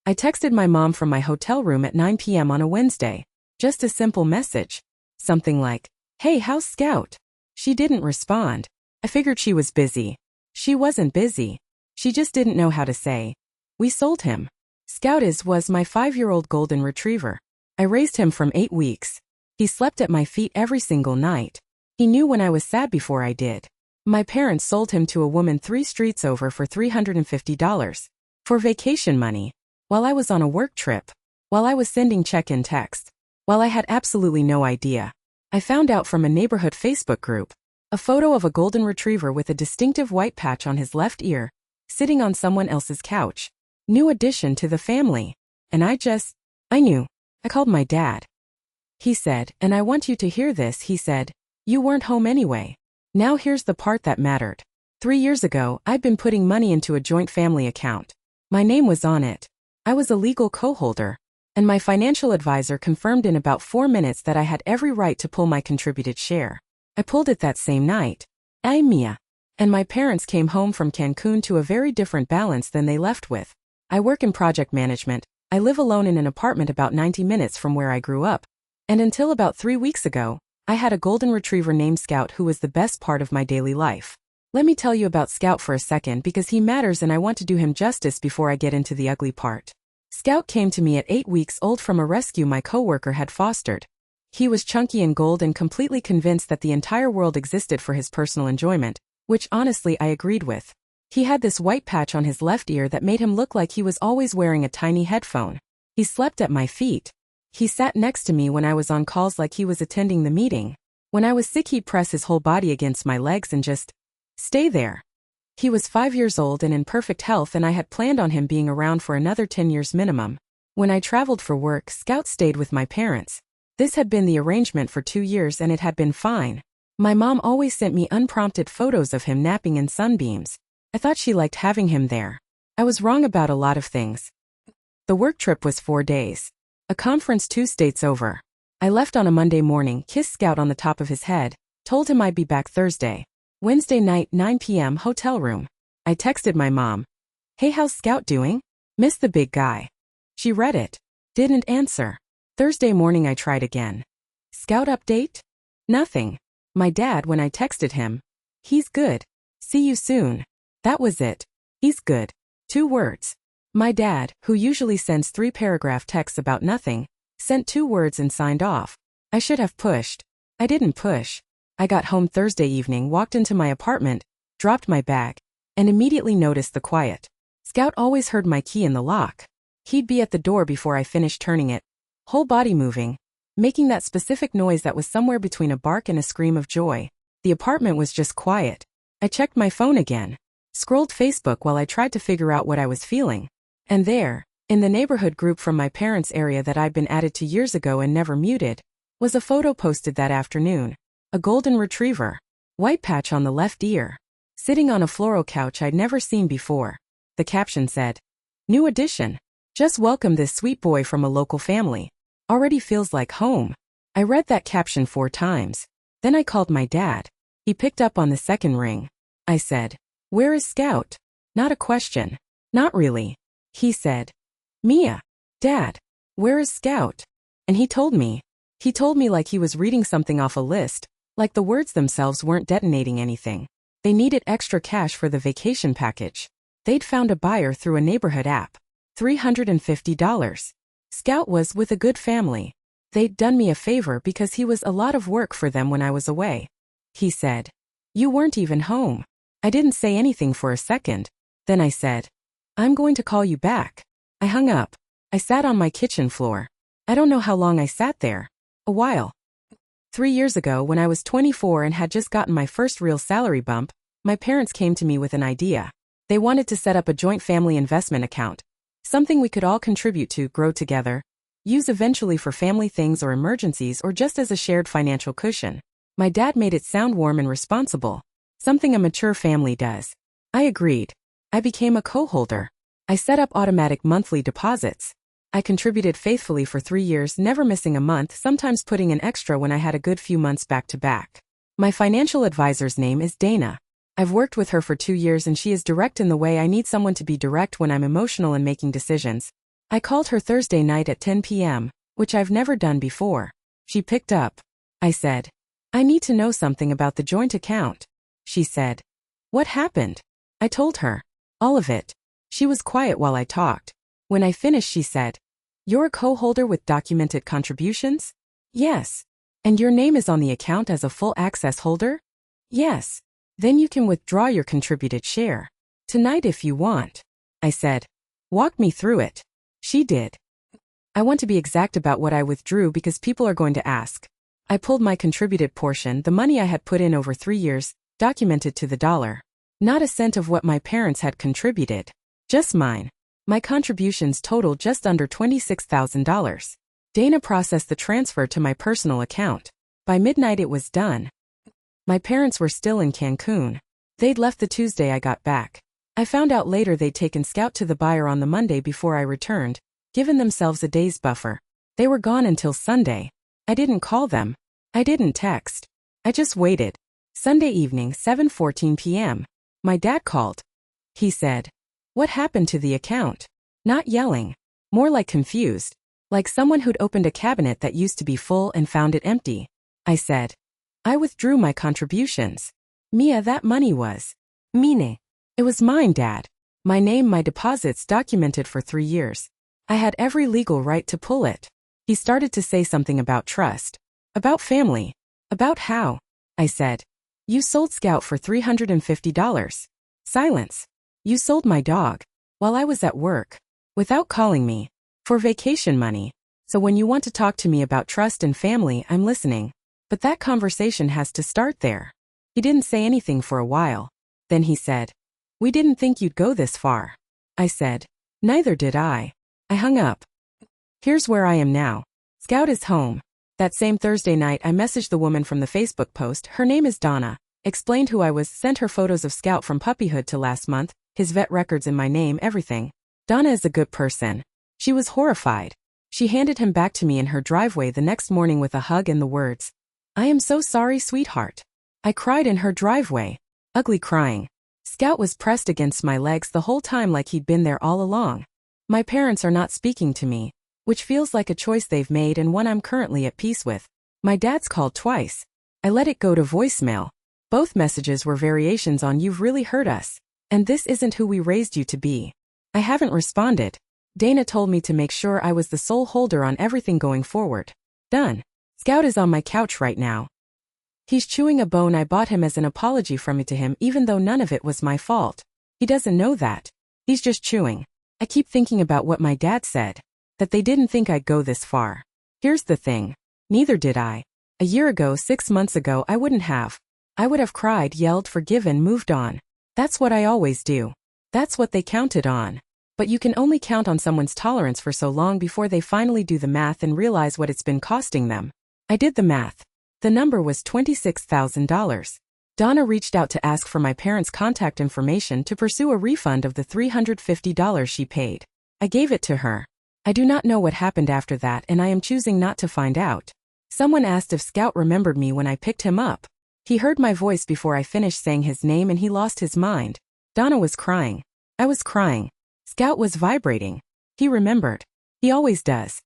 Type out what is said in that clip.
I texted my mom from my hotel room at 9 p.m. on a Wednesday. Just a simple message. Something like, "Hey, how's Scout?" She didn't respond. I figured she was busy. She wasn't busy. She just didn't know how to say. We sold him. Scout was my 5-year-old golden retriever. I raised him from 8 weeks. He slept at my feet every single night. He knew when I was sad before I did. My parents sold him to a woman 3 streets over for $350. For vacation money. While I was on a work trip. While I was sending check-in texts. While I had absolutely no idea. I found out from a neighborhood Facebook group. A photo of a golden retriever with a distinctive white patch on his left ear, sitting on someone else's couch. New addition to the family. And I knew. I called my dad. He said, "And I want you to hear this," he said. "You weren't home anyway." Now here's the part that mattered. 3 years ago, I'd been putting money into a joint family account. My name was on it. I was a legal co-holder. And my financial advisor confirmed in about 4 minutes that I had every right to pull my contributed share. I pulled it that same night. Mia. And my parents came home from Cancun to a very different balance than they left with. I work in project management. I live alone in an apartment about 90 minutes from where I grew up. And until about 3 weeks ago, I had a golden retriever named Scout who was the best part of my daily life. Let me tell you about Scout for a second because he matters and I want to do him justice before I get into the ugly part. Scout came to me at 8 weeks old from a rescue my coworker had fostered. He was chunky and gold and completely convinced that the entire world existed for his personal enjoyment, which honestly I agreed with. He had this white patch on his left ear that made him look like he was always wearing a tiny headphone. He slept at my feet. He sat next to me when I was on calls like he was attending the meeting. When I was sick he'd press his whole body against my legs and just stay there. He was 5 years old and in perfect health and I had planned on him being around for another 10 years minimum. When I traveled for work, Scout stayed with my parents. This had been the arrangement for 2 years and it had been fine. My mom always sent me unprompted photos of him napping in sunbeams. I thought she liked having him there. I was wrong about a lot of things. The work trip was 4 days. A conference 2 states over. I left on a Monday morning, kissed Scout on the top of his head, told him I'd be back Thursday. Wednesday night, 9 p.m. hotel room. I texted my mom. "Hey, how's Scout doing? Miss the big guy." She read it. Didn't answer. Thursday morning I tried again. "Scout update?" Nothing. My dad, when I texted him. "He's good. See you soon." That was it. He's good. 2 words. My dad, who usually sends 3-paragraph texts about nothing, sent 2 words and signed off. I should have pushed. I didn't push. I got home Thursday evening, walked into my apartment, dropped my bag, and immediately noticed the quiet. Scout always heard my key in the lock. He'd be at the door before I finished turning it. Whole body moving, making that specific noise that was somewhere between a bark and a scream of joy. The apartment was just quiet. I checked my phone again. Scrolled Facebook while I tried to figure out what I was feeling. And there, in the neighborhood group from my parents' area that I'd been added to years ago and never muted, was a photo posted that afternoon. A golden retriever. White patch on the left ear. Sitting on a floral couch I'd never seen before. The caption said, "New addition. Just welcome this sweet boy from a local family. Already feels like home." I read that caption 4 times. Then I called my dad. He picked up on the second ring. I said, "Where is Scout?" Not a question. "Not really." He said, "Mia. Dad. Where is Scout?" And he told me. He told me like he was reading something off a list, like the words themselves weren't detonating anything. They needed extra cash for the vacation package. They'd found a buyer through a neighborhood app. $350. Scout was with a good family. They'd done me a favor because he was a lot of work for them when I was away. He said, "You weren't even home." I didn't say anything for a second. Then I said, "I'm going to call you back." I hung up. I sat on my kitchen floor. I don't know how long I sat there. A while. 3 years ago, when I was 24 and had just gotten my first real salary bump, my parents came to me with an idea. They wanted to set up a joint family investment account. Something we could all contribute to, grow together, use eventually for family things or emergencies or just as a shared financial cushion. My dad made it sound warm and responsible. Something a mature family does. I agreed. I became a co-holder. I set up automatic monthly deposits. I contributed faithfully for 3 years, never missing a month, sometimes putting in extra when I had a good few months back to back. My financial advisor's name is Dana. I've worked with her for 2 years and she is direct in the way I need someone to be direct when I'm emotional and making decisions. I called her Thursday night at 10 p.m., which I've never done before. She picked up. I said, I need to know something about the joint account. She said, what happened? I told her. All of it. She was quiet while I talked. When I finished, she said, you're a co-holder with documented contributions? Yes. And your name is on the account as a full access holder? Yes. Then you can withdraw your contributed share. Tonight if you want. I said, walk me through it. She did. I want to be exact about what I withdrew because people are going to ask. I pulled my contributed portion, the money I had put in over 3 years, documented to the dollar. Not a cent of what my parents had contributed. Just mine. My contributions totaled just under $26,000. Dana processed the transfer to my personal account. By midnight it was done. My parents were still in Cancun. They'd left the Tuesday I got back. I found out later they'd taken Scout to the buyer on the Monday before I returned, given themselves a day's buffer. They were gone until Sunday. I didn't call them. I didn't text. I just waited. Sunday evening, 7:14 p.m. My dad called. He said, what happened to the account? Not yelling. More like confused. Like someone who'd opened a cabinet that used to be full and found it empty. I said, I withdrew my contributions. Mia, that money was mine. It was mine, Dad. My name, my deposits documented for 3 years. I had every legal right to pull it. He started to say something about trust. About family. About how. I said, you sold Scout for $350. Silence. You sold my dog. While I was at work. Without calling me. For vacation money. So when you want to talk to me about trust and family, I'm listening. But that conversation has to start there. He didn't say anything for a while. Then he said, we didn't think you'd go this far. I said, neither did I. I hung up. Here's where I am now. Scout is home. That same Thursday night I messaged the woman from the Facebook post, her name is Donna, explained who I was, sent her photos of Scout from puppyhood to last month, his vet records in my name, everything. Donna is a good person. She was horrified. She handed him back to me in her driveway the next morning with a hug and the words, I am so sorry, sweetheart. I cried in her driveway. Ugly crying. Scout was pressed against my legs the whole time like he'd been there all along. My parents are not speaking to me, which feels like a choice they've made and one I'm currently at peace with. My dad's called twice. I let it go to voicemail. Both messages were variations on you've really hurt us, and this isn't who we raised you to be. I haven't responded. Dana told me to make sure I was the sole holder on everything going forward. Done. Scout is on my couch right now. He's chewing a bone I bought him as an apology from me to him even though none of it was my fault. He doesn't know that. He's just chewing. I keep thinking about what my dad said. That they didn't think I'd go this far. Here's the thing. Neither did I. A year ago, 6 months ago, I wouldn't have. I would have cried, yelled, forgiven, moved on. That's what I always do. That's what they counted on. But you can only count on someone's tolerance for so long before they finally do the math and realize what it's been costing them. I did the math. The number was $26,000. Donna reached out to ask for my parents' contact information to pursue a refund of the $350 she paid. I gave it to her. I do not know what happened after that and I am choosing not to find out. Someone asked if Scout remembered me when I picked him up. He heard my voice before I finished saying his name and he lost his mind. Donna was crying. I was crying. Scout was vibrating. He remembered. He always does.